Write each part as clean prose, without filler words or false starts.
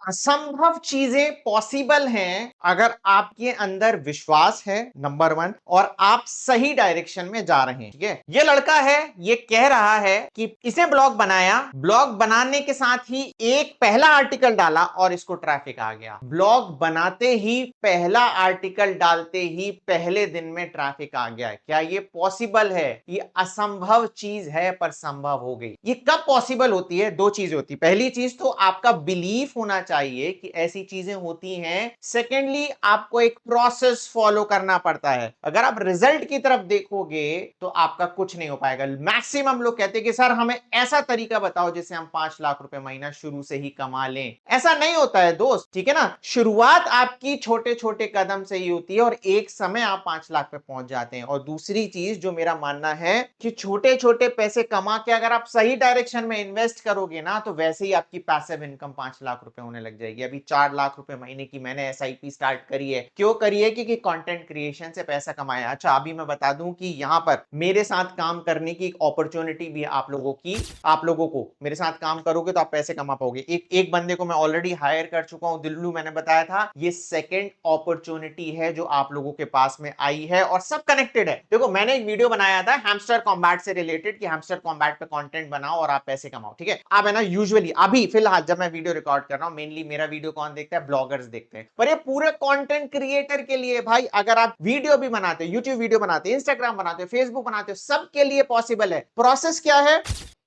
असंभव चीजें पॉसिबल हैं अगर आपके अंदर विश्वास है, नंबर वन, और आप सही डायरेक्शन में जा रहे हैं। ठीक है, ये लड़का है, ये कह रहा है कि इसने ब्लॉग बनाया, ब्लॉग बनाने के साथ ही एक पहला आर्टिकल डाला और इसको ट्रैफिक आ गया। ब्लॉग बनाते ही पहला आर्टिकल डालते ही पहले दिन में ट्रैफिक आ गया। क्या ये पॉसिबल है? ये असंभव चीज है पर संभव हो गई। ये कब पॉसिबल होती है? दो चीज होती है। पहली चीज तो आपका बिलीफ होना चाहिए कि ऐसी चीजें होती हैं। सेकेंडली, आपको एक प्रोसेस फॉलो करना पड़ता है। अगर आप रिजल्ट की तरफ देखोगे तो आपका कुछ नहीं हो पाएगा। मैक्सिमम लोग कहते हैं कि सर हमें ऐसा तरीका बताओ जिससे हम 5 लाख रुपए महीना शुरू से ही कमा लें। ऐसा नहीं होता है दोस्त, ठीक है ना। शुरुआत आपकी छोटे छोटे कदम से ही होती है और एक समय आप 5 लाख पे पहुंच जाते हैं। और दूसरी चीज जो मेरा मानना है कि छोटे छोटे पैसे कमा के अगर आप सही डायरेक्शन में इन्वेस्ट करोगे ना, तो वैसे ही आपकी पैसिव इनकम 5 लाख रुपए होने लग जाएगी। अभी 4 लाख रुपए महीने की मैंने एसआईपी स्टार्ट करी है। क्यों करी है? क्योंकि कंटेंट क्रिएशन से पैसा कमाया। अच्छा, अभी मैं बता दूं कि यहां पर मेरे साथ काम करने की एक अपॉर्चुनिटी भी है आप लोगों की। आप लोगों को मेरे साथ काम करोगे तो आप पैसे कमा पाओगे। एक बंदे को मैं ऑलरेडी हायर कर चुका हूं, दिल्लू, मैंने बताया था। ये सेकंड अपॉर्चुनिटी है जो आप लोगों के पास में आई है और सब कनेक्टेड है। देखो, मैंने एक वीडियो बनाया था हैमस्टर कॉम्बैट से रिलेटेड कि हैमस्टर कॉम्बैट पे कंटेंट बनाओ और आप पैसे कमाओ। ठीक है, आप है ना, यूजुअली अभी फिलहाल जब मैं वीडियो रिकॉर्ड कर रहा हूं, मेनली मेरा वीडियो कौन देखता है? ब्लॉगर्स देखते हैं। पर ये पूरे कंटेंट क्रिएटर के लिए भाई, अगर आप वीडियो भी बनाते हो, यूट्यूब वीडियो बनाते हो, इंस्टाग्राम बनाते हो, फेसबुक बनाते हो, सबके लिए पॉसिबल है। प्रोसेस क्या है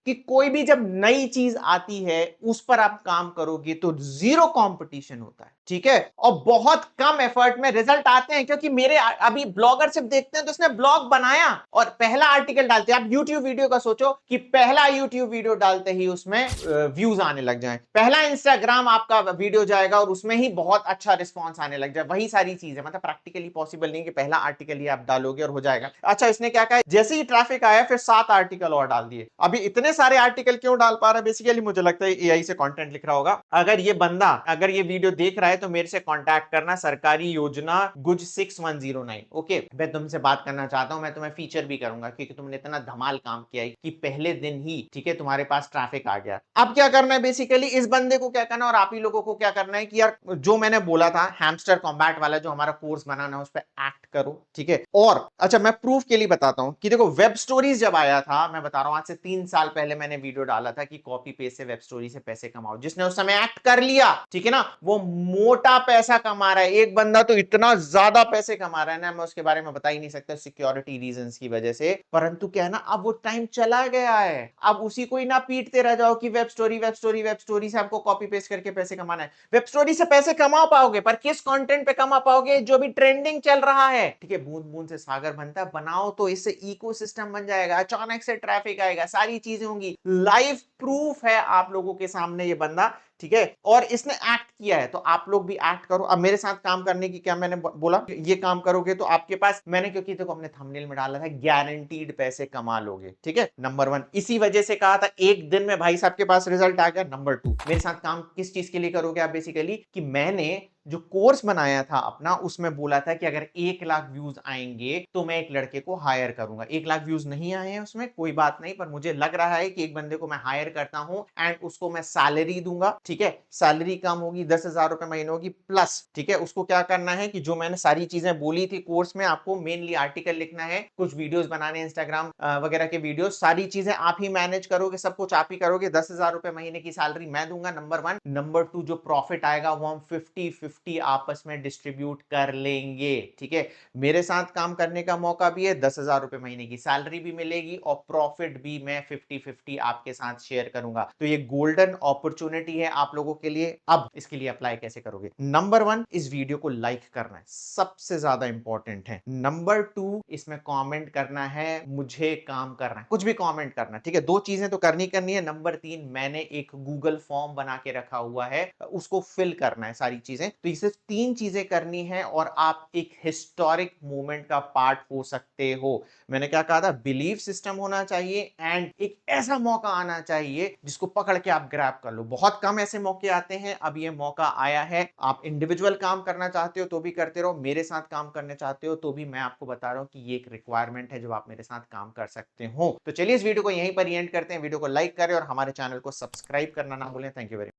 कि कोई भी जब नई चीज आती है उस पर आप काम करोगे तो जीरो कंपटीशन होता है। ठीक है, और बहुत कम एफर्ट में रिजल्ट आते हैं। क्योंकि मेरे अभी ब्लॉगर सिर्फ देखते हैं तो उसने ब्लॉग बनाया और पहला आर्टिकल डालते हैं। आप यूट्यूब वीडियो का सोचो कि पहला यूट्यूब वीडियो डालते ही उसमें व्यूज आने लग जाए। पहला इंस्टाग्राम आपका वीडियो जाएगा और उसमें ही बहुत अच्छा रिस्पॉन्स आने लग जाए। वही सारी चीज है। मतलब प्रैक्टिकली पॉसिबल नहीं कि पहला आर्टिकल ही आप डालोगे और हो जाएगा। अच्छा, इसने क्या कहा, जैसे ही ट्रैफिक आया फिर 7 आर्टिकल और डाल दिए। अभी इतने सारे आर्टिकल क्यों डाल पा रहा है? बेसिकली मुझे लगता है एआई से कंटेंट लिख रहा होगा। अगर ये बंदा, अगर ये वीडियो देख रहा है तो मेरे से कांटेक्ट करना, सरकारी योजना गुज 6109। ओके, मैं तुमसे बात करना चाहता हूं। मैं तुम्हें फीचर भी करूंगा क्योंकि तुमने इतना धमाल काम किया है कि पहले दिन ही, ठीक है, तुम्हारे पास ट्रैफिक आ गया। अब क्या करना है? बेसिकली इस बंदे को क्या करना है और आप ही लोगों को क्या करना है कि यार, जो मैंने बोला था हैमस्टर कॉम्बैट वाला जो हमारा कोर्स बनाना है उस पर एक्ट करो। ठीक है, और अच्छा, मैं प्रूफ के लिए बताता हूं कि देखो, वेब स्टोरीज जब आया था, मैं बता रहा हूं आज से 3 साल पहले मैंने वीडियो डाला था कि कॉपी पेस्ट से वेब स्टोरी से पैसे कमाओ। जिसने उस समय एक्ट कर लिया, ठीक है ना, वो मोटा पैसा कमा रहा है। एक बंदा तो इतना ज्यादा पैसे कमा रहा है ना, मैं उसके बारे में बता ही नहीं सकता सिक्योरिटी रीजंस की वजह से। परंतु क्या है ना, अब वो टाइम चला गया है। अब उसी को ही ना पीटते रह जाओ कि web story, web story, web story से आपको कॉपी पेस्ट करके पैसे कमाना है। वेब स्टोरी से पैसे कमा पाओगे पर किस कंटेंट पे कमा पाओगे? जो भी ट्रेंडिंग चल रहा है। ठीक है, बूंद बूंद से सागर बनता है। बनाओ तो इससे इकोसिस्टम बन जाएगा, अचानक से ट्रैफिक आएगा, सारी चीजें होंगी। लाइव प्रूफ है आप लोगों के सामने ये बंदा। ठीक है, और इसने एक्ट किया है तो आप लोग भी एक्ट करो। अब मेरे साथ काम करने की, क्या मैंने बोला, ये काम करोगे तो आपके पास, मैंने क्योंकि देखो अपने थंबनेल में डाला था गारंटीड पैसे कमा लोगे। ठीक है, नंबर वन, इसी वजह से कहा था एक दिन में भाई साहब के पास रिजल्ट आ गया। नंबर टू, मेरे साथ काम किस चीज के लिए करोगे आप? बेसिकली कि मैंने जो कोर्स बनाया था अपना, उसमें बोला था कि अगर 1 लाख व्यूज आएंगे तो मैं एक लड़के को हायर करूंगा। 1 लाख व्यूज नहीं आए हैं उसमें, कोई बात नहीं, पर मुझे लग रहा है कि एक बंदे को मैं हायर करता हूं एंड उसको मैं सैलरी दूंगा। ठीक है, सैलरी कम होगी, 10,000 रुपए महीने होगी प्लस। ठीक है, उसको क्या करना है कि जो मैंने सारी चीजें बोली थी कोर्स में, आपको मेनली आर्टिकल लिखना है, कुछ वीडियोस बनाने, इंस्टाग्राम वगैरह के वीडियोस, सारी चीजें आप ही मैनेज करोगे, सब कुछ आप ही करोगे। 10,000 रुपए महीने की सैलरी मैं दूंगा, नंबर वन। नंबर टू, जो प्रॉफिट आएगा वो हम 50-50 आपस में डिस्ट्रीब्यूट कर लेंगे। ठीक है, मेरे साथ काम करने का मौका भी है, 10,000 रुपए महीने की सैलरी भी मिलेगी और प्रॉफिट भी मैं 50-50 आपके साथ शेयर करूंगा। तो ये गोल्डन अपॉर्चुनिटी है आप लोगों के लिए। अब इसके लिए अप्लाई कैसे करोगे? नंबर वन, इस वीडियो को लाइक करना है, सबसे ज्यादा इंपॉर्टेंट है। नंबर टू, इसमें कमेंट करना है, मुझे काम करना है, कुछ भी कमेंट करना है। ठीक है, दो चीजें तो करनी है। नंबर तीन, मैंने एक गूगल फॉर्म बना के रखा हुआ है, उसको फिल करना है सारी चीजें। तो ये सिर्फ 3 चीजें करनी है और आप एक हिस्टोरिक मूवमेंट का पार्ट हो सकते हो। मैंने क्या कहा था? बिलीफ सिस्टम होना चाहिए एंड एक ऐसा मौका आना चाहिए जिसको पकड़ के आप ग्रैब कर लो। बहुत कम ऐसे मौके आते हैं, अब ये मौका आया है। आप इंडिविजुअल काम करना चाहते हो तो भी करते रहो, मेरे साथ काम करना चाहते हो तो भी मैं आपको बता रहा हूं कि ये एक रिक्वायरमेंट है जो आप मेरे साथ काम कर सकते हो। तो चलिए इस वीडियो को यहीं पर एंड करते हैं। वीडियो को लाइक करें और हमारे चैनल को सब्सक्राइब करना ना भूलें। Thank you very much.